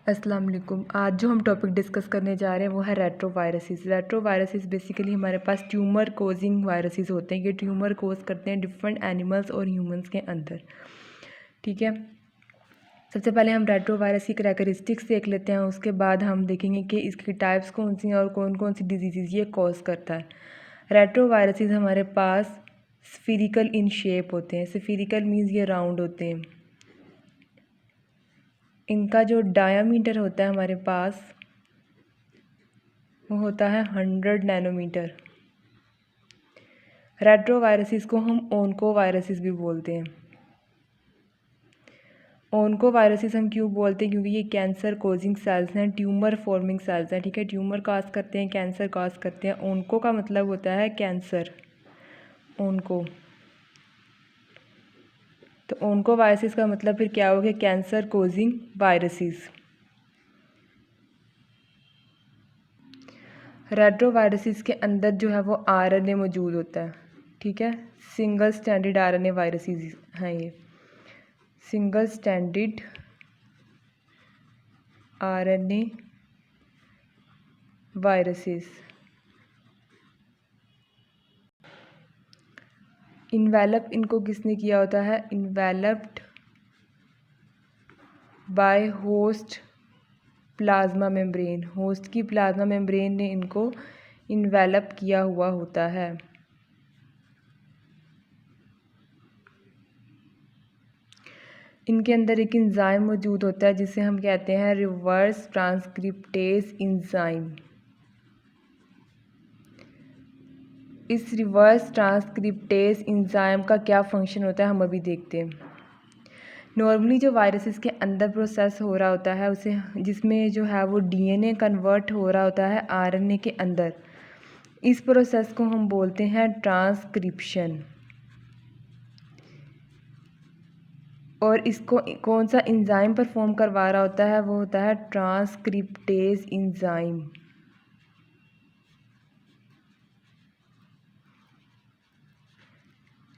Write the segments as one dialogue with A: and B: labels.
A: अस्सलाम वालेकुम। आज जो हम टॉपिक डिस्कस करने जा रहे हैं वो है रेट्रोवायरसेस। रेट्रोवायरसेस बेसिकली हमारे पास ट्यूमर कोजिंग वायरसेस होते हैं। ये ट्यूमर कोज करते हैं डिफरेंट एनिमल्स और ह्यूमंस के अंदर। ठीक है, सबसे पहले हम रेट्रोवायरस की करैक्टरिस्टिक्स देख लेते हैं, उसके बाद हम देखेंगे कि इसकी टाइप्स कौन सी हैं और कौन कौन सी डिजीज़ ये कॉज करता है। रेट्रोवायरसेस हमारे पास स्फीरिकल इन शेप होते हैं। स्फीरिकल मीन्स ये राउंड होते हैं। इनका जो डायामीटर होता है हमारे पास वो होता है 100 नैनोमीटर। रेट्रोवायरसेस को हम ओनकोवायरसेस भी बोलते हैं। ओनकोवायरसेस हम क्यों बोलते हैं? क्योंकि ये कैंसर कोजिंग सेल्स हैं, ट्यूमर फॉर्मिंग सेल्स हैं। ठीक है, ट्यूमर काज करते हैं, कैंसर काज करते हैं। ओनको का मतलब होता है कैंसर, ओनको। तो ओनकोवायरसेस का मतलब फिर क्या हो गया? Cancer causing viruses. रेट्रोवायरसेस के अंदर जो है वो आरएनए मौजूद होता है। ठीक है, सिंगल स्टैंडर्ड आरएनए वायरसेस हैं ये। Single standard RNA viruses. Envelope इनको किसने किया होता है? Enveloped by host plasma membrane. Host की प्लाज्मा मेम्ब्रेन ने इनको इन्वेलप किया हुआ होता है। इनके अंदर एक एंजाइम मौजूद होता है जिसे हम कहते हैं रिवर्स ट्रांसक्रिप्टेज एंजाइम। इस रिवर्स ट्रांसक्रिप्टेज एंजाइम का क्या फंक्शन होता है हम अभी देखते हैं। नॉर्मली जो वायरसेस के अंदर प्रोसेस हो रहा होता है उसे, जिसमें जो है वो डीएनए कन्वर्ट हो रहा होता है आरएनए के अंदर, इस प्रोसेस को हम बोलते हैं ट्रांसक्रिप्शन। और इसको कौन सा एंजाइम परफॉर्म करवा रहा होता है? वो होता है ट्रांसक्रिप्टेज एंजाइम।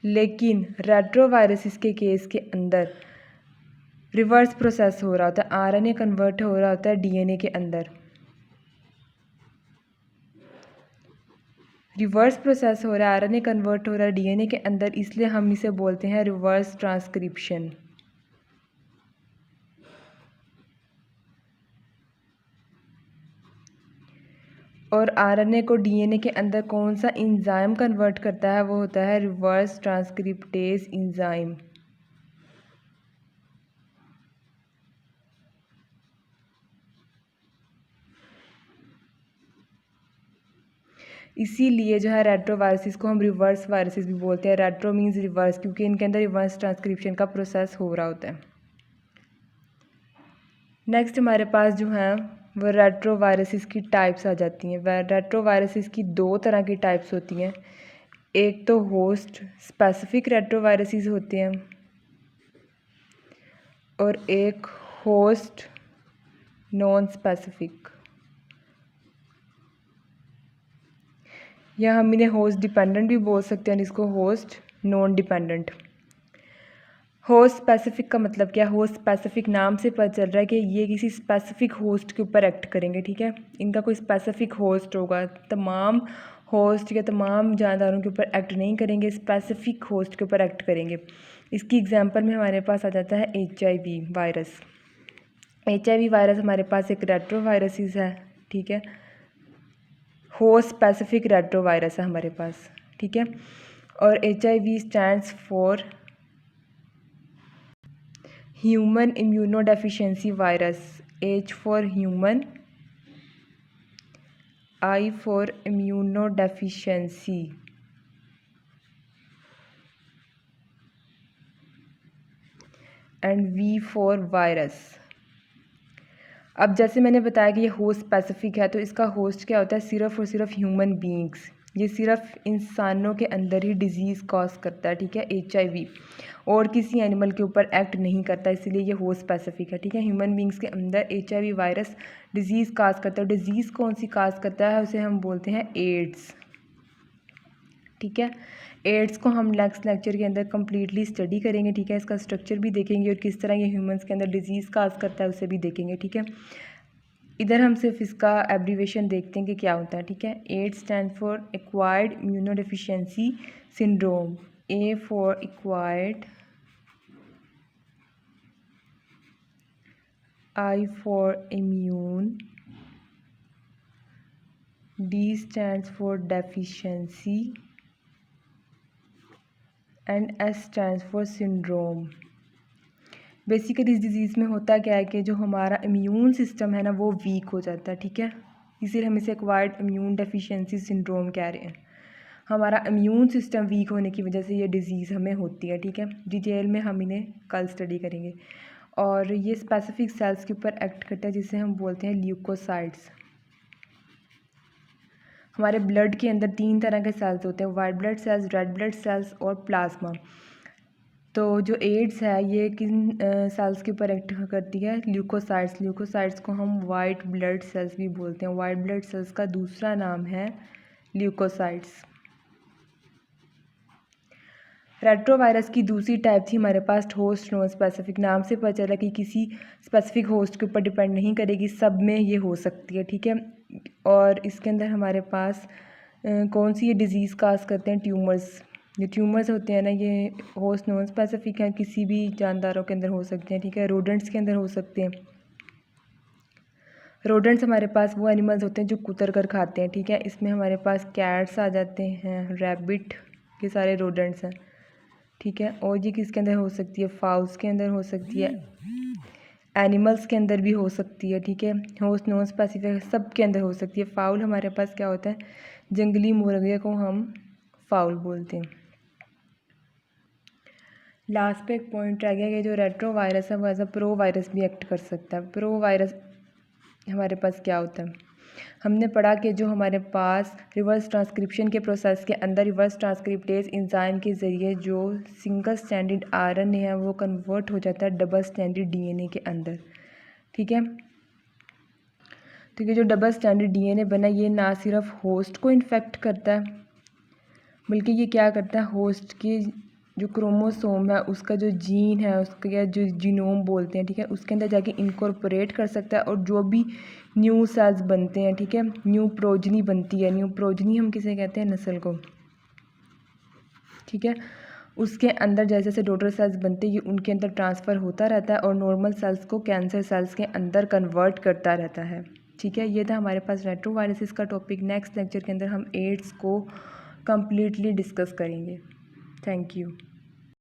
A: लेकिन रेट्रोवायरसेस के केस के अंदर रिवर्स प्रोसेस हो रहा होता है, आरएनए कन्वर्ट हो रहा होता है डीएनए के अंदर। रिवर्स प्रोसेस हो रहा है, आरएनए कन्वर्ट हो रहा है डीएनए के अंदर, इसलिए हम इसे बोलते हैं रिवर्स ट्रांसक्रिप्शन। और आरएनए को डीएनए के अंदर कौन सा एंजाइम कन्वर्ट करता है? वो होता है रिवर्स ट्रांसक्रिप्टेज एंजाइम। इसीलिए जो है रेट्रोवायरसेस को हम रिवर्स वायरसेस भी बोलते हैं। रेट्रो मीन्स रिवर्स, क्योंकि इनके अंदर रिवर्स ट्रांसक्रिप्शन का प्रोसेस हो रहा होता है। नेक्स्ट हमारे पास जो है वो रेट्रोवायरसेस की टाइप्स आ जाती हैं। रेट्रोवायरसेस की दो तरह की टाइप्स होती हैं। एक तो होस्ट स्पेसिफिक रेट्रोवायरसेस होते हैं और एक होस्ट नॉन स्पेसिफिक, या हम इन्हें होस्ट डिपेंडेंट भी बोल सकते हैं, इसको host non dependent. Host specific का मतलब क्या? होस्ट स्पेसिफिक नाम से पता चल रहा है कि ये किसी स्पेसिफिक होस्ट के ऊपर एक्ट करेंगे। ठीक है, इनका कोई स्पेसिफिक होस्ट होगा, तमाम होस्ट या तमाम जानदारों के ऊपर एक्ट नहीं करेंगे, स्पेसिफिक होस्ट के ऊपर एक्ट करेंगे। इसकी एग्जांपल में हमारे पास आ जाता है HIV वायरस। HIV वायरस हमारे पास एक रेट्रोवायरसेस है। ठीक है, होस्ट स्पेसिफिक रेट्रोवायरस है हमारे पास। ठीक है, और HIV stands for human immunodeficiency virus. H for human, I for immunodeficiency, and V for virus. अब जैसे मैंने बताया कि ये होस्ट स्पेसिफिक है, तो इसका होस्ट क्या होता है? सिर्फ और सिर्फ ह्यूमन बींग्स। ये सिर्फ इंसानों के अंदर ही डिजीज़ कॉज करता है। ठीक है, HIV और किसी एनिमल के ऊपर एक्ट नहीं करता, इसीलिए ये होस्ट स्पेसिफिक है। ठीक है, ह्यूमन बींग्स के अंदर HIV वायरस डिजीज़ काज करता है। डिजीज़ कौन सी काज करता है? उसे हम बोलते हैं एड्स। ठीक है, एड्स को हम नेक्स्ट लेक्चर के अंदर कम्प्लीटली स्टडी करेंगे, ठीक है। इसका स्ट्रक्चर भी देखेंगे और किस तरह ये ह्यूमंस के अंदर डिजीज़ काज करता है उसे भी देखेंगे, ठीक है। इधर हम सिर्फ इसका एब्रीवेशन देखते हैं कि क्या होता है, ठीक है। AIDS stand for acquired immunodeficiency syndrome, A for acquired, I for immune, D stands for deficiency and S stands for syndrome। Basically इस डिज़ीज़ में होता क्या है कि जो हमारा इम्यून सिस्टम है ना वो वीक हो जाता है, ठीक है। इसीलिए हम इसे एक्वायर्ड इम्यून डेफिशिएंसी सिंड्रोम कह रहे हैं। हमारा इम्यून सिस्टम वीक होने की वजह से ये डिज़ीज़ हमें होती है, ठीक है। डिटेल में हम इन्हें कल स्टडी करेंगे। और ये स्पेसिफिक सेल्स के ऊपर एक्ट करता है जिसे हम बोलते हैं ल्यूकोसाइट्स। हमारे ब्लड के अंदर 3 तरह के सेल्स होते हैं, white blood cells, red blood cells और प्लाज्मा। तो जो एड्स है ये किन सेल्स के ऊपर एक्ट करती है? ल्यूकोसाइट्स। ल्यूकोसाइट्स को हम वाइट ब्लड सेल्स भी बोलते हैं। वाइट ब्लड सेल्स का दूसरा नाम है ल्यूकोसाइट्स। रेट्रोवायरस की दूसरी टाइप थी हमारे पास होस्ट नॉन स्पेसिफिक। नाम से पता चला कि किसी स्पेसिफिक होस्ट के ऊपर डिपेंड नहीं करेगी, सब में ये हो सकती है, ठीक है। और इसके अंदर हमारे पास कौन सी ये डिज़ीज़ काज करते हैं? ट्यूमर्स। जो ट्यूमर्स होते हैं ना ये होस्ट नॉन स्पेसिफिक हैं, किसी भी जानदारों के अंदर हो सकते हैं, ठीक है। रोडेंट्स के अंदर हो सकते हैं। रोडेंट्स हमारे पास वो एनिमल्स होते हैं जो कुतर कर खाते हैं, ठीक है। इसमें हमारे पास कैट्स आ जाते हैं, रैबिट, ये सारे रोडेंट्स हैं, ठीक है। और ये किसके अंदर हो सकती है? फाउल्स के अंदर हो सकती है, एनिमल्स के अंदर भी हो सकती है, ठीक है। होस्ट नॉन स्पेसिफिक सब के अंदर हो सकती है। फाउल हमारे पास क्या होता है? जंगली मुर्गे को हम फाउल बोलते हैं। लास्ट पे एक पॉइंट रह गया कि जो रेट्रो वायरस है वो एज अ प्रो वायरस भी एक्ट कर सकता है। प्रो वायरस हमारे पास क्या होता है? हमने पढ़ा कि जो हमारे पास रिवर्स ट्रांसक्रिप्शन के प्रोसेस के अंदर रिवर्स ट्रांसक्रिप्टेज एंजाइम के ज़रिए जो सिंगल स्टैंडर्ड आरएनए है वो कन्वर्ट हो जाता है डबल स्टैंडर्ड डीएनए के अंदर, ठीक है। तो ये जो डबल स्टैंडर्ड डीएनए बना ये ना सिर्फ होस्ट को इन्फेक्ट करता है बल्कि ये क्या करता है? होस्ट के जो क्रोमोसोम है उसका जो जीन है उसका या जो जीनोम बोलते हैं, ठीक है, उसके अंदर जाके इनकॉर्पोरेट कर सकता है और जो भी न्यू सेल्स बनते हैं, ठीक है, न्यू प्रोजनी बनती है। न्यू प्रोजनी हम किसे कहते हैं? नस्ल को, ठीक है। उसके अंदर जैसे जैसे डॉटर सेल्स बनते हैं ये उनके अंदर ट्रांसफ़र होता रहता है और नॉर्मल सेल्स को कैंसर सेल्स के अंदर कन्वर्ट करता रहता है, ठीक है। ये था हमारे पास रेट्रोवायरसिस का टॉपिक। नेक्स्ट लेक्चर के अंदर हम एड्स को कम्प्लीटली डिस्कस करेंगे। Thank you.